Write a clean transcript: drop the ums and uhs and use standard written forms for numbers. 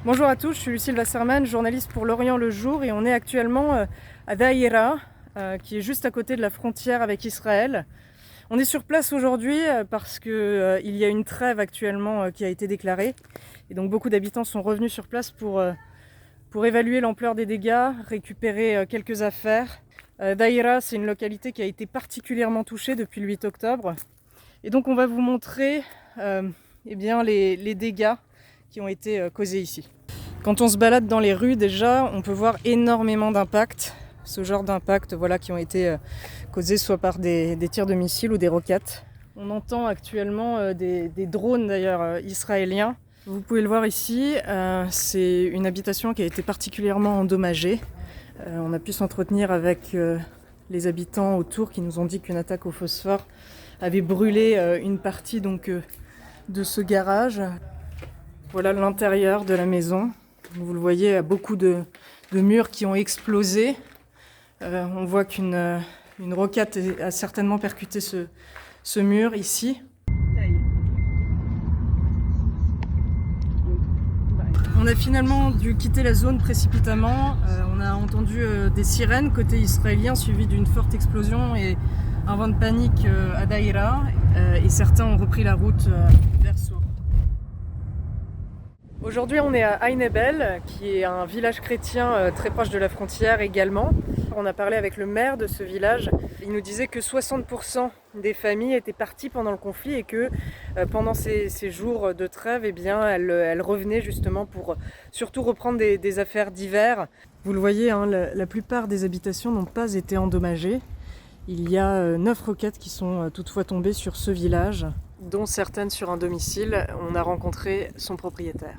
Bonjour à tous, je suis Lucille Wasserman, journaliste pour L'Orient le Jour et on est actuellement à Daïra, qui est juste à côté de la frontière avec Israël. On est sur place aujourd'hui parce qu'il y a une trêve actuellement qui a été déclarée et donc beaucoup d'habitants sont revenus sur place pour évaluer l'ampleur des dégâts, récupérer quelques affaires. Daïra, c'est une localité qui a été particulièrement touchée depuis le 8 octobre et donc on va vous montrer les dégâts qui ont été causés ici. Quand on se balade dans les rues, déjà, on peut voir énormément d'impacts. Ce genre d'impacts qui ont été causés soit par des tirs de missiles ou des roquettes. On entend actuellement des drones d'ailleurs israéliens. Vous pouvez le voir ici, c'est une habitation qui a été particulièrement endommagée. On a pu s'entretenir avec les habitants autour qui nous ont dit qu'une attaque au phosphore avait brûlé une partie de ce garage. Voilà l'intérieur de la maison. Vous le voyez, il y a beaucoup de murs qui ont explosé. On voit qu'une roquette a certainement percuté ce mur ici. On a finalement dû quitter la zone précipitamment. On a entendu des sirènes côté israélien suivies d'une forte explosion et un vent de panique à Daïra. Et certains ont repris la route vers Sour. Aujourd'hui, on est à Ain Ebel, qui est un village chrétien très proche de la frontière également. On a parlé avec le maire de ce village. Il nous disait que 60% des familles étaient parties pendant le conflit et que pendant ces jours de trêve, elles revenaient justement pour surtout reprendre des affaires d'hiver. Vous le voyez, la plupart des habitations n'ont pas été endommagées. Il y a 9 roquettes qui sont toutefois tombées sur ce village, dont certaines sur un domicile. On a rencontré son propriétaire.